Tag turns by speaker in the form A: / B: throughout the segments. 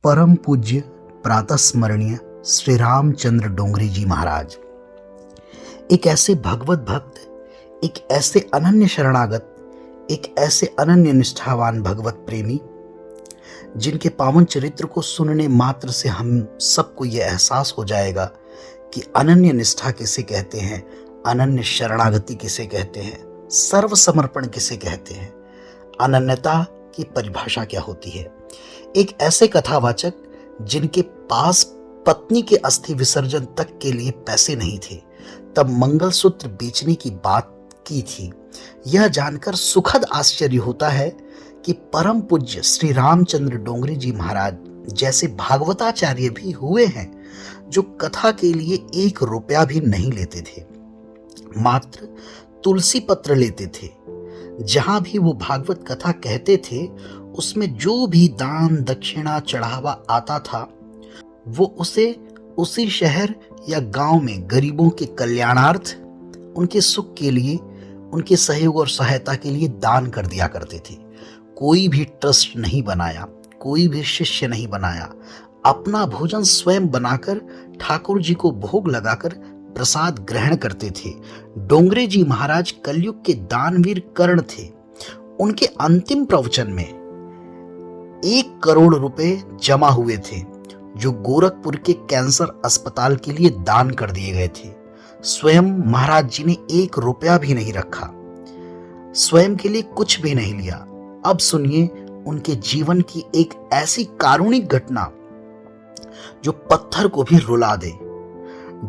A: परम पूज्य प्रातः स्मरणीय श्री रामचंद्र डोंगरे जी महाराज एक ऐसे भगवत भक्त, एक ऐसे अनन्य शरणागत, एक ऐसे अनन्य निष्ठावान भगवत प्रेमी जिनके पावन चरित्र को सुनने मात्र से हम सबको यह एहसास हो जाएगा कि अनन्य निष्ठा किसे कहते हैं, अनन्य शरणागति किसे कहते हैं, सर्व समर्पण किसे कहते हैं, अनन्यता की परिभाषा क्या होती है। एक ऐसे कथावाचक जिनके पास पत्नी के अस्थि विसर्जन तक के लिए पैसे नहीं थे, तब मंगलसूत्र बेचने की बात की थी। यह जानकर सुखद आश्चर्य होता है कि परम पूज्य श्री रामचंद्र डोंगरे जी महाराज जैसे भागवताचार्य भी हुए हैं जो कथा के लिए 1 रुपया भी नहीं लेते थे, मात्र तुलसी पत्र लेते थे। जहां भी वो भागवत कथा कहते थे उसमें जो भी दान दक्षिणा चढ़ावा आता था वो उसे उसी शहर या गांव में गरीबों के कल्याणार्थ, उनके सुख के लिए, उनके सहयोग और सहायता के लिए दान कर दिया करते थे। कोई भी ट्रस्ट नहीं बनाया, कोई भी शिष्य नहीं बनाया। अपना भोजन स्वयं बनाकर ठाकुर जी को भोग लगाकर प्रसाद ग्रहण करते थे। डोंगरे जी महाराज कलयुग के दानवीर कर्ण थे। उनके अंतिम प्रवचन में 1 करोड़ रुपए जमा हुए थे जो गोरखपुर के कैंसर अस्पताल के लिए दान कर दिए गए थे। स्वयं महाराज जी ने 1 रुपया भी नहीं रखा, स्वयं के लिए कुछ भी नहीं लिया। अब सुनिए उनके जीवन की एक ऐसी कारुणिक घटना जो पत्थर को भी रुला दे।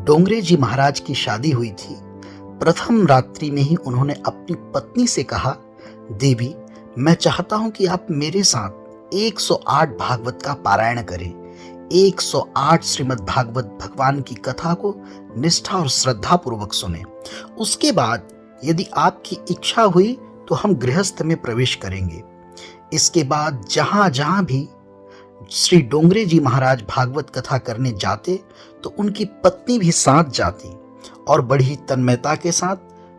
A: डोंगरे जी महाराज की शादी हुई थी। प्रथम रात्रि में ही उन्होंने अपनी पत्नी से कहा, देवी, मैं चाहता हूं कि आप मेरे साथ 108 भागवत का पारायण करें। 108 श्रीमद् भागवत भगवान की कथा को निष्ठा और श्रद्धा पूर्वक सुने। उसके बाद यदि आपकी इच्छा हुई तो हम गृहस्थ में प्रवेश करेंगे। इसके बाद जहां जहां भी श्री डोंगरे जी महाराज भागवत कथा करने जाते तो उनकी पत्नी भी साथ जाती और बड़ी ही तन्मयता के साथ,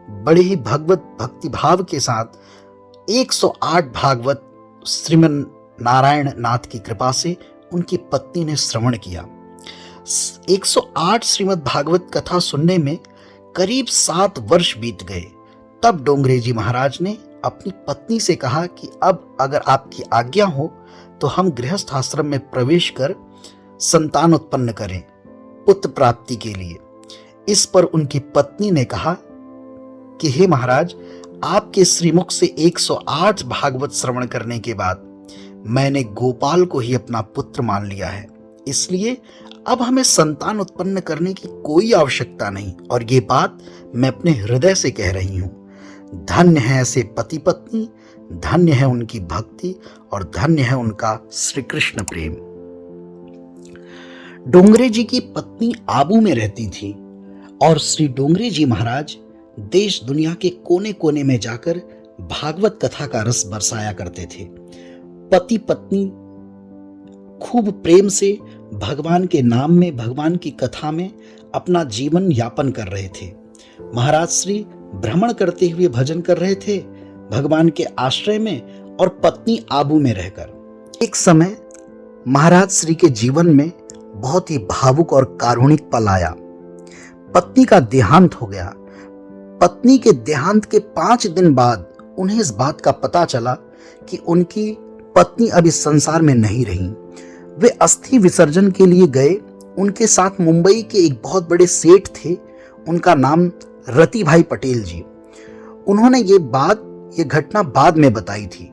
A: बड़े ही भगवत भक्ति भाव के साथ 108 भागवत श्रीमन नारायण नाथ की कृपा से उनकी पत्नी ने श्रवण किया। 108 श्रीमद् भागवत कथा सुनने में करीब 7 वर्ष बीत गए। तब डोंगरे जी महाराज ने अपनी पत्नी से कहा कि अब अगर आपकी आज्ञा हो तो हम गृहस्थ आश्रम में प्रवेश कर संतान उत्पन्न करें पुत्र प्राप्ति के लिए। इस पर उनकी पत्नी ने कहा कि हे महाराज, आपके श्रीमुख से 108 भागवत श्रवण करने के बाद मैंने गोपाल को ही अपना पुत्र मान लिया है, इसलिए अब हमें संतान उत्पन्न करने की कोई आवश्यकता नहीं, और ये बात मैं अपने हृदय से कह रही हूं। धन्य है ऐसे पति पत्नी, धन्य है उनकी भक्ति और धन्य है उनका श्री कृष्ण प्रेम। डोंगरे जी की पत्नी आबू में रहती थी और श्री डोंगरे जी महाराज देश दुनिया के कोने कोने में जाकर भागवत कथा का रस बरसाया करते थे। पति पत्नी खूब प्रेम से भगवान के नाम में, भगवान की कथा में अपना जीवन यापन कर रहे थे। महाराज श्री भ्रमण करते हुए भजन कर रहे थे भगवान के आश्रय में और पत्नी आबू में रहकर। एक समय महाराज श्री के जीवन में बहुत ही भावुक और कारुणिक पल आया। पत्नी का देहांत हो गया। पत्नी के देहांत के 5 दिन बाद उन्हें इस बात का पता चला कि उनकी पत्नी अब इस संसार में नहीं रही। वे अस्थि विसर्जन के लिए गए। उनके साथ मुंबई के एक बहुत बड़े सेठ थे, उनका नाम रति भाई पटेल जी। उन्होंने ये घटना बाद में बताई थी।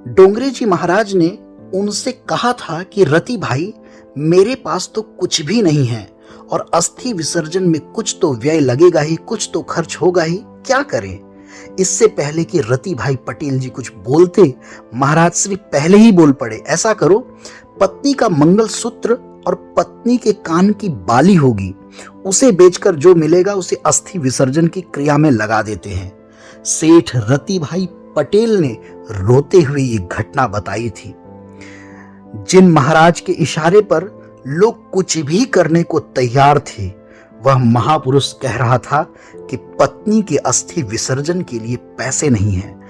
A: डोंगरे जी महाराज ने उनसे कहा था कि रति भाई, मेरे पास तो कुछ भी नहीं है और अस्थि विसर्जन में कुछ तो व्यय लगेगा ही, कुछ तो खर्च होगा ही, क्या करें। इससे पहले कि रति भाई पटेल जी कुछ बोलते, महाराज श्री पहले ही बोल पड़े, ऐसा करो, पत्नी का मंगलसूत्र और पत्नी के कान की बाली होगी, उसे बेचकर जो मिलेगा उसे अस्थि विसर्जन की क्रिया में लगा देते हैं। सेठ रति भाई पटेल ने रोते हुए ये घटना बताई थी। जिन महाराज के इशारे पर लोग कुछ भी करने को तैयार थे, वह महापुरुष कह रहा था कि पत्नी के अस्थि विसर्जन के लिए पैसे नहीं हैं।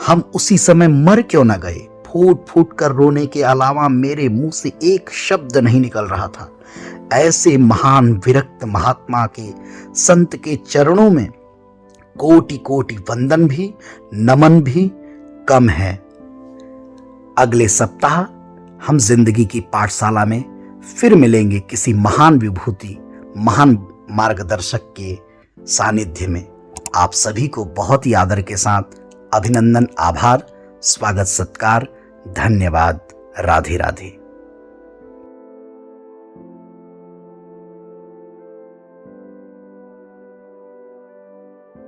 A: हम उसी समय मर क्यों न गए, फूट फूट कर रोने के अलावा मेरे मुंह से एक शब्द नहीं निकल रहा था। ऐसे महान विरक्त महात्मा के, संत के चरणों में कोटि कोटि वंदन भी, नमन भी कम है। अगले सप्ताह हम जिंदगी की पाठशाला में फिर मिलेंगे किसी महान विभूति, महान मार्गदर्शक के सानिध्य में। आप सभी को बहुत ही आदर के साथ अभिनंदन, आभार, स्वागत, सत्कार, धन्यवाद। राधे राधे।